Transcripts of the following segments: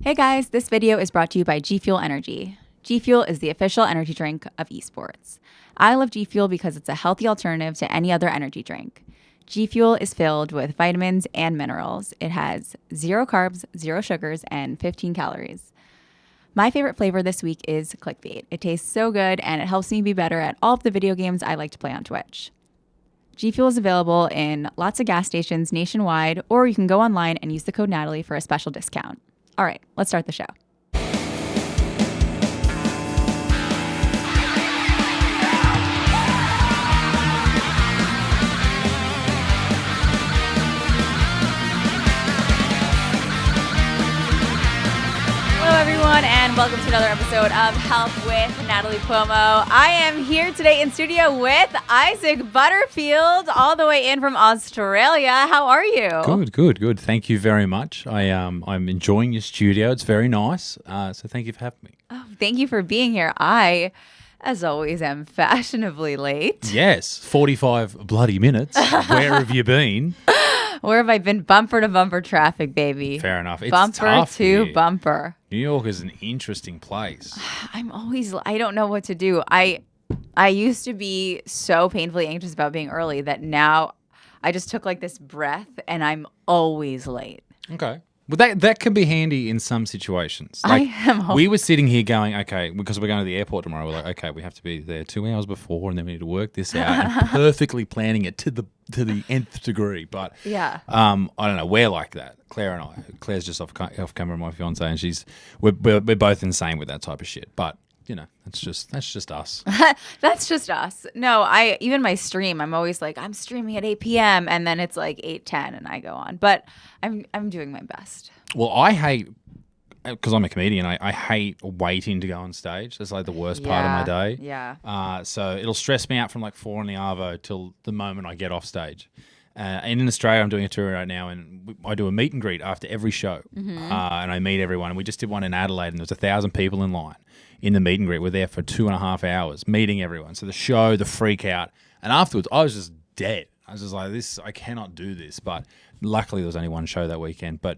Hey guys, this video is brought to you by G Fuel Energy. G Fuel is the official energy drink of esports. I love G Fuel because it's a healthy alternative to any other energy drink. G Fuel is filled with vitamins and minerals. It has 0 carbs, 0 sugars, and 15 calories. My favorite flavor this week is Clickbait. It tastes so good and it helps me be better at all of the video games I like to play on Twitch. G Fuel is available in lots of gas stations nationwide, or you can go online and use the code Natalie for a special discount. All right, let's start the show. Hello, everyone, and welcome to another episode of Health with Natalie Cuomo. I am here today in studio with Isaac Butterfield, all the way in from Australia. How are you? Good. Thank you very much. I'm enjoying your studio. It's very nice. So thank you for having me. Oh, thank you for being here. I, as always, am fashionably late. Yes, 45 bloody minutes. Where have you been? Where have I been? Bumper to bumper traffic, baby. Fair enough. It's bumper tough to here. bumper. New York is an interesting place. I don't know what to do. I used to be so painfully anxious about being early that now I just took like this breath and I'm always late. Okay. Well, that can be handy in some situations. Like, we were sitting here going, okay, because we're going to the airport tomorrow. We're like, okay, we have to be there 2 hours before, and then we need to work this out, and perfectly planning it to the nth degree. But yeah, I don't know. We're like that. Claire and I. Claire's just off camera, my fiance, and we're both insane with that type of shit. But you know, that's just us. That's just us. No, even my stream, I'm always like, I'm streaming at 8 p.m. and then it's like 8:10 and I go on. But I'm doing my best. Well, I hate, because I'm a comedian, I hate waiting to go on stage. That's like the worst part of my day. Yeah. So it'll stress me out from like 4 in the arvo till the moment I get off stage. And in Australia, I'm doing a tour right now, and I do a meet and greet after every show. Mm-hmm. And I meet everyone. And we just did one in Adelaide, and there was 1,000 people in line in the meet and greet. We're there for 2.5 hours meeting everyone. So the show, the freak out. And afterwards, I was just dead. I was just like, I cannot do this. But luckily, there was only one show that weekend. But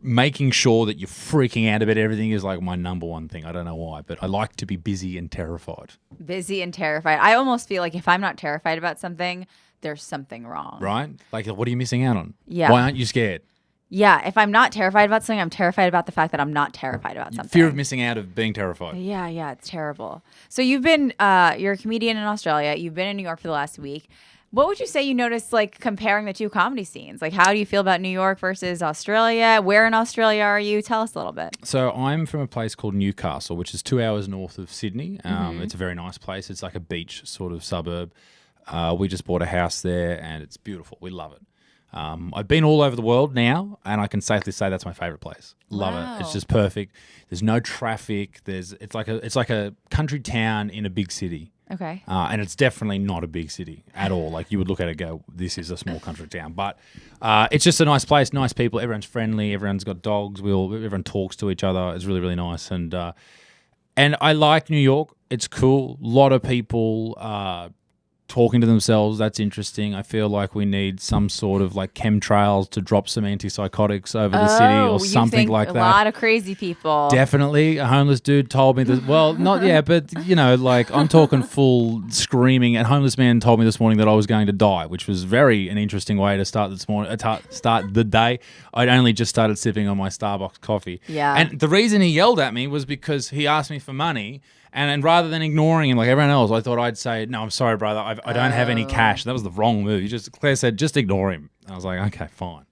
making sure that you're freaking out about everything is like my number one thing. I don't know why, but I like to be busy and terrified. Busy and terrified. I almost feel like if I'm not terrified about something, there's something wrong. Right? Like, what are you missing out on? Yeah. Why aren't you scared? Yeah. If I'm not terrified about something, I'm terrified about the fact that I'm not terrified about something. Fear of missing out of being terrified. Yeah. It's terrible. So you're a comedian in Australia. You've been in New York for the last week. What would you say you noticed, like, comparing the two comedy scenes? Like, how do you feel about New York versus Australia? Where in Australia are you? Tell us a little bit. So I'm from a place called Newcastle, which is 2 hours north of Sydney. It's a very nice place. It's like a beach sort of suburb. We just bought a house there, and it's beautiful. We love it. I've been all over the world now, and I can safely say that's my favorite place. Love it. It's just perfect. There's no traffic. It's like a country town in a big city. Okay. And it's definitely not a big city at all. Like, you would look at it and go, this is a small country town. But it's just a nice place, nice people. Everyone's friendly. Everyone's got dogs. Everyone talks to each other. It's really, really nice. And I like New York. It's cool. A lot of people talking to themselves. That's interesting. I feel like we need some sort of like chemtrails to drop some antipsychotics over the city or something like that. A lot of crazy people. Definitely. A homeless dude told me that. Well, not yet, but you know, like, I'm talking full screaming. And homeless man told me this morning that I was going to die, which was an interesting way to start this morning. Start the day. I'd only just started sipping on my Starbucks coffee. Yeah. And the reason he yelled at me was because he asked me for money. And rather than ignoring him like everyone else, I thought I'd say, no, I'm sorry, brother. I don't have any cash. That was the wrong move. Claire said, just ignore him. I was like, okay, fine.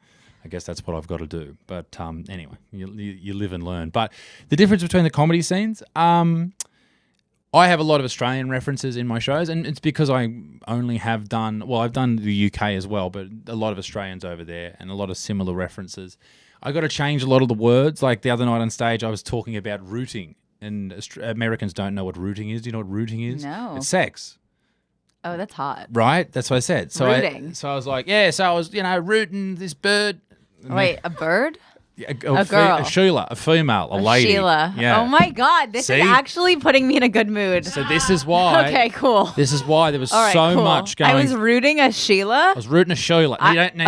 I guess that's what I've got to do. But anyway, you live and learn. But the difference between the comedy scenes, I have a lot of Australian references in my shows. And it's because I only have I've done the UK as well, but a lot of Australians over there and a lot of similar references. I got to change a lot of the words. Like the other night on stage, I was talking about rooting. And Americans don't know what rooting is. Do you know what rooting is? No. It's sex. Oh, that's hot. Right? That's what I said. So Rooting. I was like, yeah, so I was, rooting this bird. Wait, a bird? A girl. A Sheila, a female, a lady. Sheila. Yeah. Oh my God. This See? is actually putting me in a good mood. So this is why. Okay, cool. This is why there was All right, so cool. much going. I was rooting a Sheila. I was rooting a Sheila.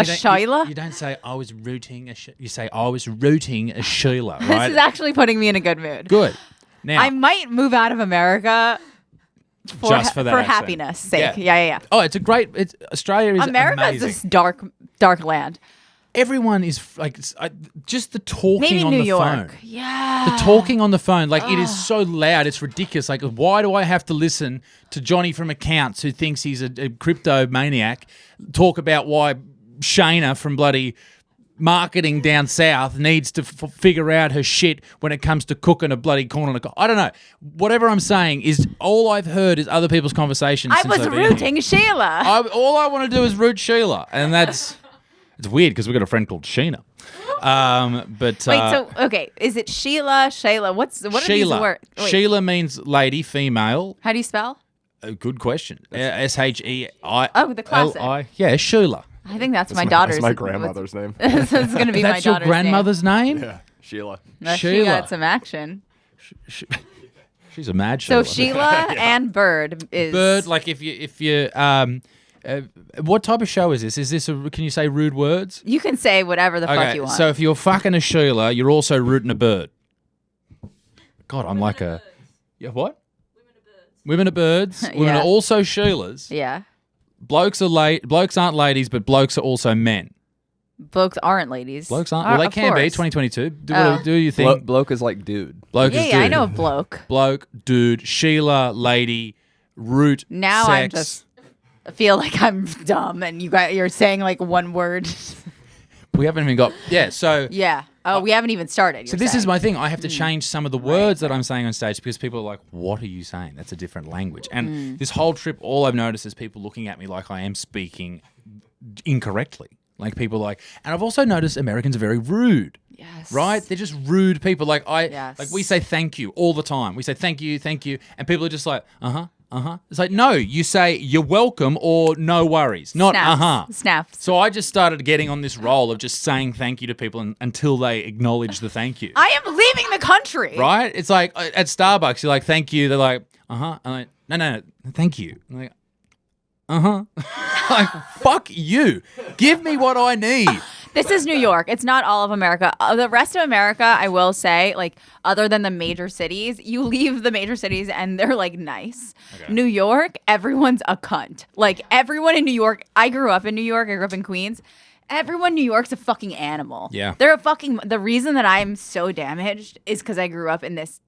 Sheila? You don't say I was rooting a. You say I was rooting a Sheila. Right. This is actually putting me in a good mood. Good. Now I might move out of America just for that accent. happiness sake. Yeah. Oh, it's a great. Australia is America's amazing. this dark land. Everyone is like just the talking Maybe on New the York. phone. Yeah. The talking on the phone, like it is so loud, it's ridiculous. Like, why do I have to listen to Johnny from accounts who thinks he's a crypto maniac talk about why Shayna from bloody marketing down south needs to figure out her shit when it comes to cooking a bloody corn on a cob? I don't know. Whatever I'm saying is all I've heard is other people's conversations. I was rooting Sheila. All I want to do is root Sheila, and that's. It's weird because we've got a friend called Sheena. But Wait, so okay, is it Sheila, Shayla? What are these words? Wait. Sheila means lady, female. How do you spell? Good question. S-H-E-I. Oh, the classic. L-I. Yeah, Sheila. I think that's my daughter's. That's my grandmother's name. This is going to be my That's daughter's your grandmother's name? Yeah, Sheila. name. She Sheila. got some action. She's a mad Sheila. So Sheila and Bird is Bird, like if you what type of show is this? Is this can you say rude words? You can say whatever the fuck you want. So if you're fucking a Sheila, you're also rooting a bird. God, I'm like a yeah. What? Women are birds. Women Yeah. are also Sheilas. Yeah. Blokes aren't ladies, but blokes are also men. Blokes aren't ladies. Blokes aren't. Well, they Of can be. course. 2022. Oh. Do you think? Bloke is like dude. Bloke is Yeah, I dude. know a bloke. Bloke, dude, Sheila, lady, root. Now sex. I'm just I feel like I'm dumb and you're saying like one word. We haven't even got. Yeah. So. Yeah. Oh, we haven't even started. So this is my thing. I have to change some of the words that I'm saying on stage because people are like, "What are you saying? That's a different language." And this whole trip, all I've noticed is people looking at me like I am speaking incorrectly. Like people like, and I've also noticed Americans are very rude. Yes. Right? They're just rude people. Like Yes. like we say thank you all the time. We say thank you, and people are just like, It's like no, you say you're welcome or no worries, not Snaps. Snaps. So I just started getting on this role of just saying thank you to people until they acknowledge the thank you. I am leaving the country. Right? It's like at Starbucks, you're like, thank you. They're like, I'm like, no, thank you. I'm like, like, fuck you. Give me what I need. This is New York. It's not all of America. The rest of America, I will say, like, other than the major cities, you leave the major cities and they're, like, nice. Okay. New York, everyone's a cunt. Like, everyone in New York, I grew up in New York. I grew up in Queens. Everyone in New York's a fucking animal. Yeah. They're a fucking... The reason that I'm so damaged is because I grew up in this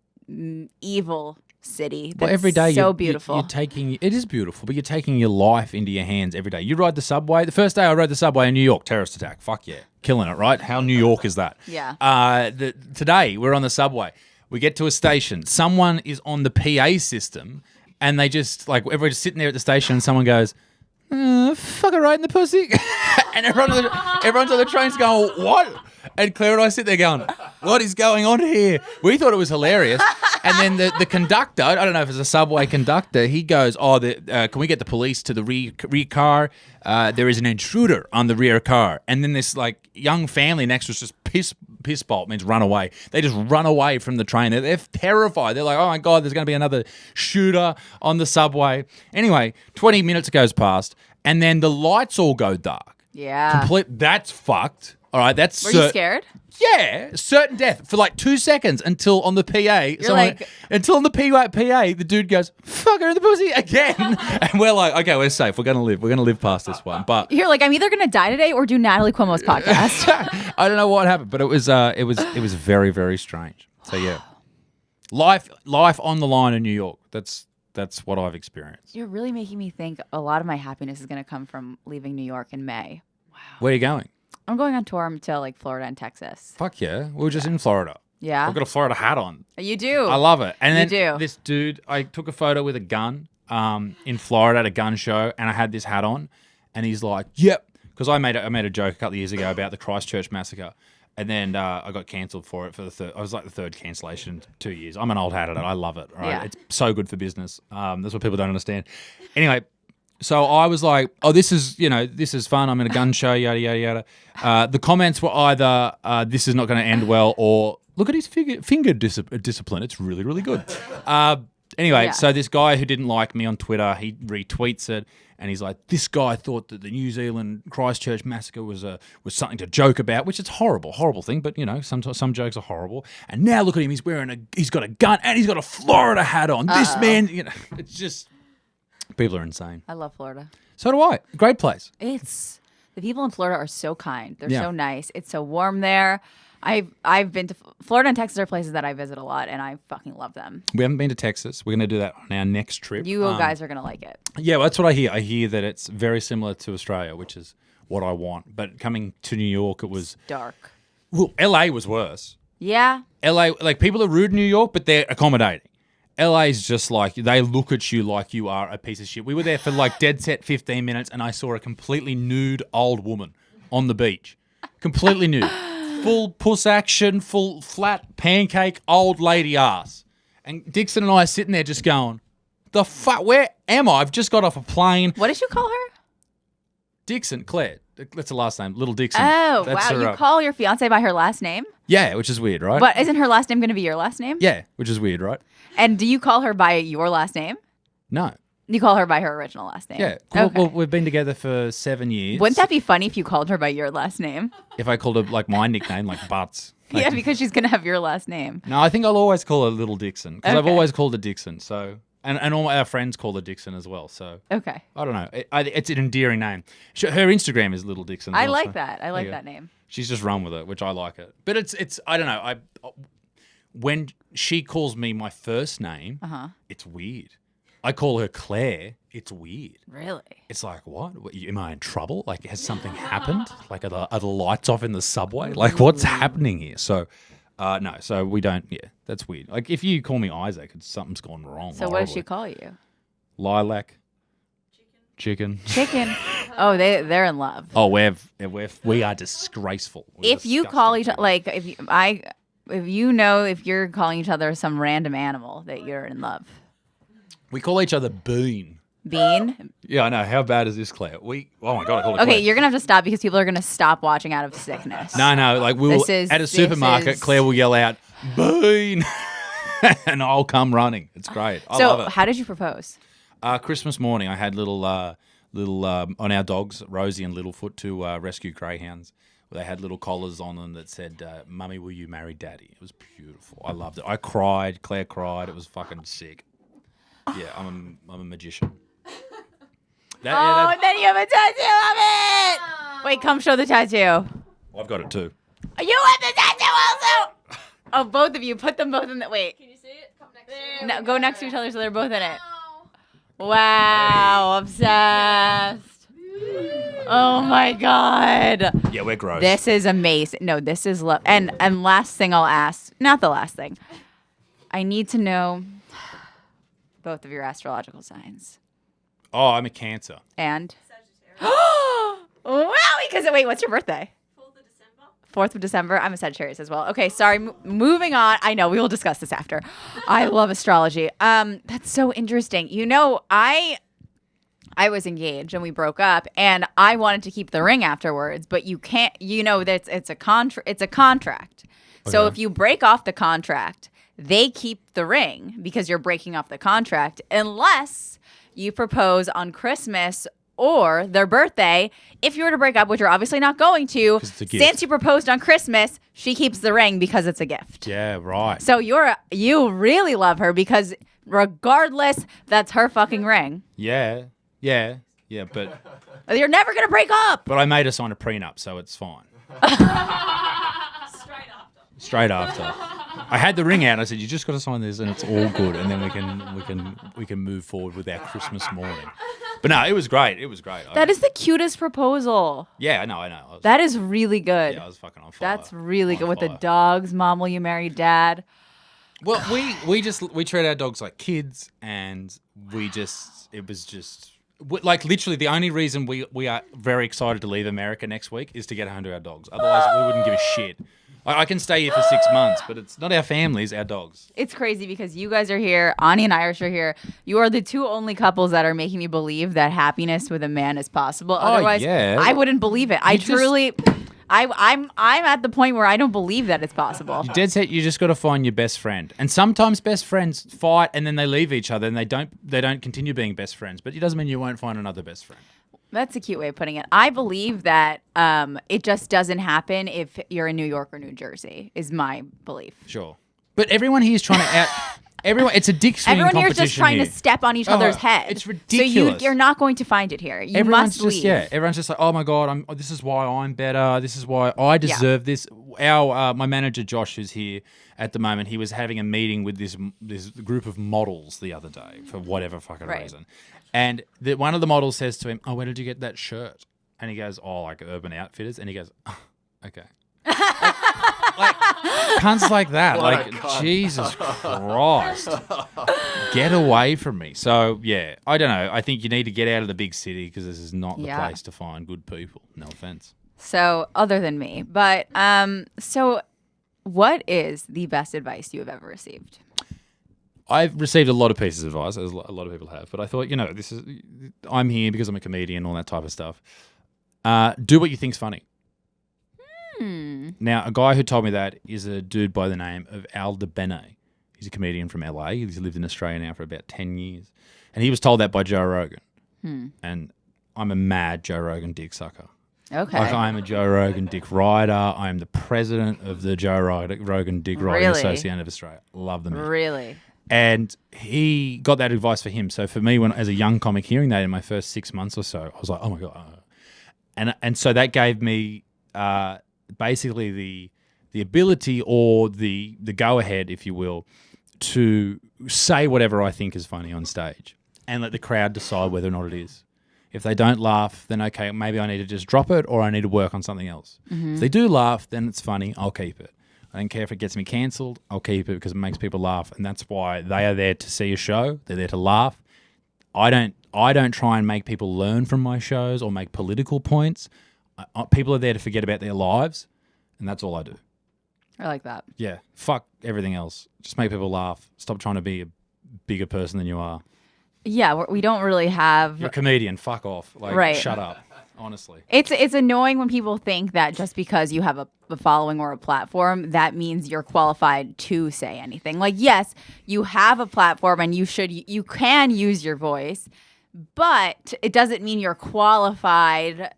evil city that's Every day so you're beautiful. taking it is beautiful, but you're taking your life into your hands every day. You ride the subway. The first day I rode the subway in New York, terrorist attack. Fuck yeah, killing it, right? How New York is that? Yeah. Today we're on the subway. We get to a station. Someone is on the PA system, and they just like everybody's sitting there at the station, and someone goes, "Fuck it right in the pussy," and everyone's on the train's going, "What?" And Claire and I sit there going, "What is going on here?" We thought it was hilarious. And then the conductor, I don't know if it's a subway conductor, he goes, can we get the police to the rear car? There is an intruder on the rear car. And then this like young family next to us just piss bolt, means run away. They just run away from the train. They're terrified. They're like, oh my God, there's going to be another shooter on the subway. Anyway, 20 minutes goes past, and then the lights all go dark. Yeah. That's fucked. All right, that's Were you scared? Yeah, certain death for like 2 seconds until on the PA, until on the PA, the dude goes, "Fuck her in the pussy" again, and we're like, okay, we're safe. We're gonna live past this one. But You're like, I'm either gonna die today or do Natalie Cuomo's podcast. I don't know what happened, but it was very, very strange. So yeah, life on the line in New York. That's what I've experienced. You're really making me think a lot of my happiness is gonna come from leaving New York in May. Wow. Where are you going? I'm going on tour to like Florida and Texas. Fuck yeah, we were just in Florida. Yeah. I've got a Florida hat on. You do. I love it. And then do. This dude, I took a photo with a gun in Florida at a gun show, and I had this hat on, and he's like, "Yep," because I made a joke a couple of years ago about the Christchurch massacre, and then I got cancelled for it for the third. I was like the third cancellation in 2 years. I'm an old hat at it. I love it. Right? Yeah. It's so good for business. That's what people don't understand. Anyway, So I was like, oh, this is fun. I'm in a gun show, yada, yada, yada. The comments were either, this is not going to end well, or look at his finger discipline. It's really, really good. Anyway, so this guy who didn't like me on Twitter, he retweets it, and he's like, this guy thought that the New Zealand Christchurch massacre was something to joke about, which it's horrible thing, but some jokes are horrible. And now look at him, he's got a gun and he's got a Florida hat on. This man, it's just people are insane. I love Florida. So do I. Great place. The people in Florida are so kind. They're so nice. It's so warm there. I've been to Florida and Texas are places that I visit a lot, and I fucking love them. We haven't been to Texas. We're going to do that on our next trip. You guys are going to like it. Yeah, well, that's what I hear. I hear that it's very similar to Australia, which is what I want. But coming to New York, it was dark. Well, LA was worse. Yeah. LA, like people are rude in New York, but they're accommodating. LA's just like, they look at you like you are a piece of shit. We were there for like dead set 15 minutes, and I saw a completely nude old woman on the beach. Completely nude. Full puss action, full flat pancake old lady ass. And Dixon and I are sitting there just going, the fuck, where am I? I've just got off a plane. What did you call her? Dixon, Claire. That's the last name, Little Dixon. Oh, That's wow. her, You call your fiance by her last name? Yeah, which is weird, right? But isn't her last name going to be your last name? Yeah, which is weird, right? And do you call her by your last name? No. You call her by her original last name? Yeah. Cool. Okay. Well, we've been together for 7 years. Wouldn't that be funny if you called her by your last name? If I called her like my nickname, like Butts. Like, Yeah, because she's going to have your last name. No, I think I'll always call her Little Dixon because I've Okay. always called her Dixon. So, and all our friends call her Dixon as well. So Okay. I don't know. It's an endearing name. Her Instagram is Little Dixon. As I well, like so that. I like yeah. that name. She's just run with it, which I like it. But it's I don't know. When she calls me my first name, it's weird. I call her Claire. It's weird. Really? It's like, what? Am I in trouble? Like, has something happened? Like, are the lights off in the subway? Like, what's happening here? So, no. So we don't. Yeah, that's weird. Like, if you call me Isaac, something's gone wrong. So what does she call you? Lilac. Chicken. Chicken. Oh, they're in love. Oh, we are disgraceful. We're If you call each disgusting like if you're calling each other some random animal that you're in love. people. We call each other Bean. Bean. Yeah, I know. How bad is this, Claire? Oh my god, I called her Okay, Claire. you're gonna have to stop because people are gonna stop watching out of sickness. No. Like we will at a supermarket. Claire will yell out Bean, and I'll come running. It's great. I love So it. how did you propose? Christmas morning, I had little on our dogs, Rosie and Littlefoot, two rescue greyhounds. They had little collars on them that said, "Mummy, will you marry Daddy?" It was beautiful. I loved it. I cried. Claire cried. It was fucking sick. Yeah, I'm a magician. And then you have a tattoo of it. Wait, come show the tattoo. I've got it too. You want the tattoo also? Oh, both of you. Put them both in the. Wait. Can you see it? Come next to me. No, go next to each other so they're both in it. Wow, obsessed. Oh my god. Yeah, we're gross. This is amazing. No, this is love. And last thing I'll ask, not the last thing. I need to know both of your astrological signs. Oh, I'm a Cancer. And Sagittarius. wow, because wait, what's your birthday? 4th of December. 4th of December. I'm a Sagittarius as well. Okay, sorry. Moving on. I know we will discuss this after. I love astrology. That's so interesting. You know, I was engaged and we broke up, and I wanted to keep the ring afterwards, but you can't. You know that it's a contract. So Okay. if you break off the contract, they keep the ring because you're breaking off the contract, unless you propose on Christmas or their birthday. If you were to break up, which you're obviously not going to, 'Cause it's a gift. since you proposed on Christmas, she keeps the ring because it's a gift. Yeah, right. So you really love her because regardless, that's her fucking ring. Yeah, but You're never gonna break up. I made her sign a prenup, so it's fine. Straight after. I had the ring out. I said, "You just got to sign this, and it's all good, and then we can move forward with our Christmas morning." But no, it was great. It was great. That is the cutest proposal. Yeah, I know. That is really good. Yeah, I was fucking on fire. That's really On good with the fire. dogs. Mom, will you marry Dad? Well, we treat our dogs like kids, and it was just like literally the only reason we are very excited to leave America next week is to get home to our dogs. Otherwise, we wouldn't give a shit. I can stay here for 6 months, but it's not our families, our dogs. It's crazy because you guys are here. Ani and Irish are here. You are the two only couples that are making me believe that happiness with a man is possible. Otherwise, yeah. I wouldn't believe it. I just- truly, I'm at the point where I don't believe that it's possible. You're dead set. You just got to find your best friend, and sometimes best friends fight and then they leave each other and they don't continue being best friends. But it doesn't mean you won't find another best friend. That's a cute way of putting it. I believe that it just doesn't happen if you're in New York or New Jersey, is my belief. Sure, but everyone here is trying to out. Everyone, it's a dick swinging Everyone here is competition just trying here. to step on each other's head. It's ridiculous. So you're not going to find it here. You Everyone's must leave. everyone's just like, oh my god, this is why I'm better. This is why I deserve this. My manager Josh, who's here at the moment, he was having a meeting with this group of models the other day for whatever fucking reason, and one of the models says to him, "Oh, where did you get that shirt?" And he goes, "Oh, like Urban Outfitters," and he goes, oh, "Okay." like cunts like that, What a like cunt. Jesus Christ, get away from me. So yeah, I don't know. I think you need to get out of the big city because this is not the place to find good people. No offense. So other than me, but so what is the best advice you have ever received? I've received a lot of pieces of advice, as a lot of people have, but I thought, I'm here because I'm a comedian, all that type of stuff. Do what you think's funny. Now, a guy who told me that is a dude by the name of Al DeBene. He's a comedian from LA. He's lived in Australia now for about 10 years. And he was told that by Joe Rogan. And I'm a mad Joe Rogan dick sucker. Okay. Like, I'm a Joe Rogan dick rider. I am the president of the Joe Rogan Dick Riding Really? Association of Australia. Love them. Really? And he got that advice for him. So for me, as a young comic, hearing that in my first 6 months or so, I was like, oh my God. And so that gave me basically the ability or the go-ahead, if you will, to say whatever I think is funny on stage and let the crowd decide whether or not it is. If they don't laugh, then okay, maybe I need to just drop it or I need to work on something else. If they do laugh, then it's funny, I'll keep it. I don't care if it gets me cancelled, I'll keep it because it makes people laugh. And that's why they are there to see a show. They're there to laugh. I don't try and make people learn from my shows or make political points. People are there to forget about their lives, and that's all I do. I like that. Yeah, fuck everything else. Just make people laugh. Stop trying to be a bigger person than you are. Yeah, we don't really have. You're a comedian. Fuck off. Like, shut up. Honestly. It's annoying when people think that just because you have a following or a platform, that means you're qualified to say anything. Like, yes, you have a platform and you can use your voice, but it doesn't mean you're qualified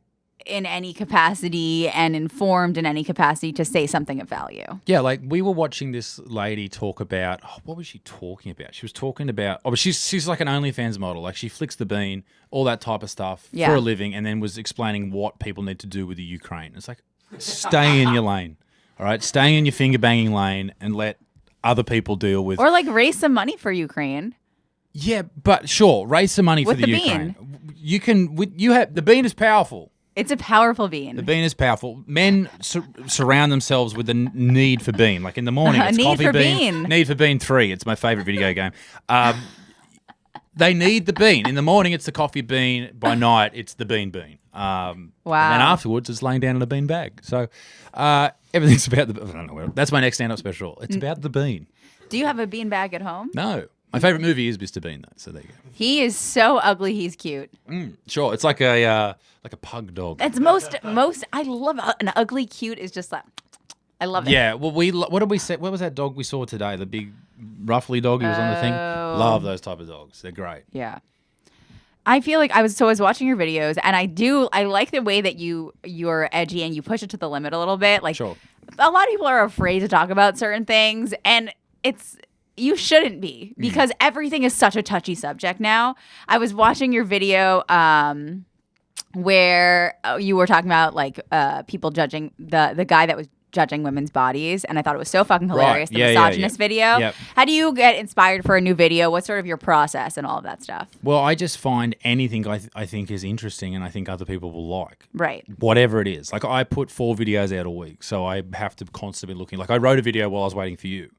in any capacity and informed in any capacity to say something of value. Yeah, like we were watching this lady talk about, what was she talking about? She was talking about, but she's like an OnlyFans model. Like she flicks the bean, all that type of stuff for a living, and then was explaining what people need to do with the Ukraine. It's like, stay in your lane, all right? Stay in your finger banging lane and let other people deal with. Or like raise some money for Ukraine. Yeah, but sure, raise some money With for the the Ukraine. You can. The bean is powerful. It's a powerful bean. The bean is powerful. Men surround themselves with the need for bean. Like in the morning, it's Need coffee for bean. bean. Need for bean 3. It's my favorite video game. They need the bean. In the morning, it's the coffee bean. By night, it's the bean. Wow. And then afterwards, it's laying down in a bean bag. So everything's about the. I don't know. That's my next stand-up special. It's about the bean. Do you have a bean bag at home? No. My favorite movie is Mr. Bean, though. So there you go. He is so ugly. He's cute. Sure, it's like a pug dog. That's most. I love an ugly cute is just like. I love it. Yeah. Well, what did we say? What was that dog we saw today? The big, ruffly dog who was on the thing. Love those type of dogs. They're great. Yeah. I feel like I was watching your videos, and I like the way that you're edgy and you push it to the limit a little bit. Like, Sure. A lot of people are afraid to talk about certain things, and you shouldn't be because everything is such a touchy subject now. I was watching your video where you were talking about like people judging the guy that was judging women's bodies, and I thought it was so fucking hilarious. Right. The Yeah, misogynist video. Yep. How do you get inspired for a new video? What's sort of your process and all of that stuff? Well, I just find anything I think is interesting and I think other people will like. Right. Whatever it is. Like I put 4 videos out a week, so I have to constantly be looking. Like I wrote a video while I was waiting for you.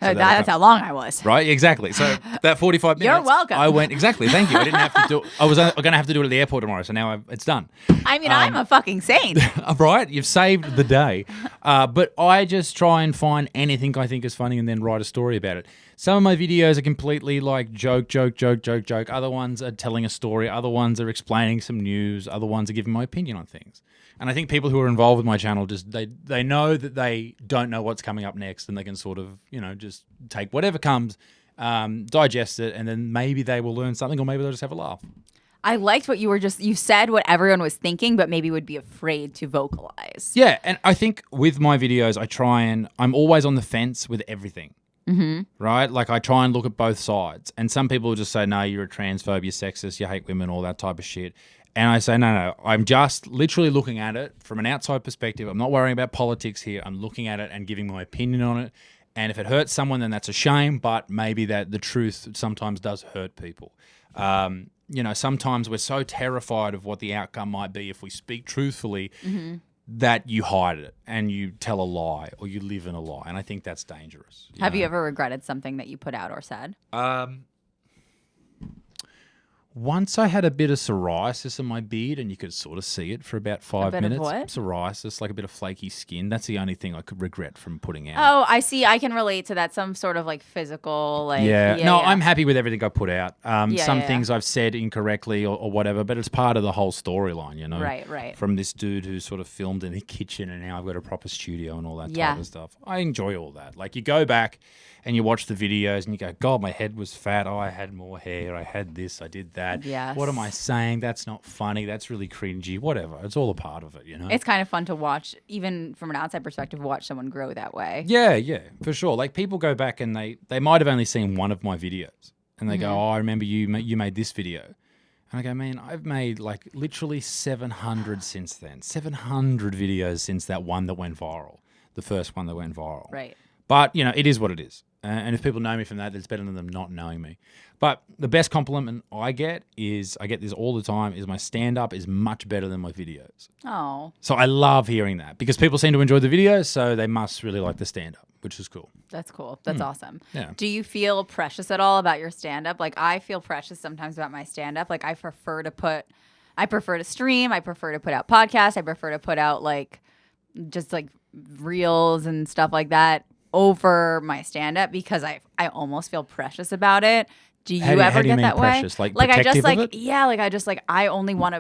So That's how long I was. Right, exactly. So that 45 minutes. You're welcome. I went, exactly, thank you. I didn't have to do I was going to have to do it at the airport tomorrow, so now it's done. I mean, I'm a fucking saint. Right? You've saved the day. But I just try and find anything I think is funny and then write a story about it. Some of my videos are completely like joke. Other ones are telling a story. Other ones are explaining some news. Other ones are giving my opinion on things. And I think people who are involved with my channel just they know that they don't know what's coming up next, and they can sort of just take whatever comes, digest it, and then maybe they will learn something, or maybe they'll just have a laugh. I liked what you said what everyone was thinking, but maybe would be afraid to vocalize. Yeah, and I think with my videos, I'm always on the fence with everything. Mm-hmm. Right? Like I try and look at both sides, and some people will just say, no, you're a transphobe, you're sexist, you hate women, all that type of shit. And I say, no, I'm just literally looking at it from an outside perspective. I'm not worrying about politics here. I'm looking at it and giving my opinion on it. And if it hurts someone, then that's a shame, but maybe that the truth sometimes does hurt people. Sometimes we're so terrified of what the outcome might be if we speak truthfully that you hide it and you tell a lie or you live in a lie. And I think that's dangerous. Have you ever regretted something that you put out or said? Once I had a bit of psoriasis in my beard, and you could sort of see it for about 5 bit of minutes. what? Psoriasis, like a bit of flaky skin. That's the only thing I could regret from putting out. Oh, I see. I can relate to that. Some sort of like physical, like No, I'm happy with everything I put out. Some yeah. things I've said incorrectly or whatever, but it's part of the whole storyline, you know. Right. From this dude who sort of filmed in a kitchen, and now I've got a proper studio and all that Yeah. type of stuff. I enjoy all that. Like you go back and you watch the videos and you go, God, my head was fat. Oh, I had more hair. I had this. I did that. Yes. What am I saying? That's not funny. That's really cringy. Whatever. It's all a part of it, you know. It's kind of fun to watch, even from an outside perspective, watch someone grow that way. Yeah, for sure. Like people go back and they might have only seen one of my videos, and they go, "Oh, I remember you made this video," and I go, "Man, I've made like literally 700 since then. 700 videos since that one that went viral, the first one that went viral." Right. But it is what it is. And if people know me from that, it's better than them not knowing me. But the best compliment I get this all the time, is my stand-up is much better than my videos. Oh, So I love hearing that because people seem to enjoy the videos, so they must really like the stand-up, which is cool. that's cool. That's awesome. Yeah. Do you feel precious at all about your stand-up? Like I feel precious sometimes about my stand-up. Like I prefer to stream. I prefer to put out podcasts. I prefer to put out like just like reels and stuff like that over my stand-up because I almost feel precious about it. Do you ever how do you get mean that precious? way? Like I just protective of like it? I only want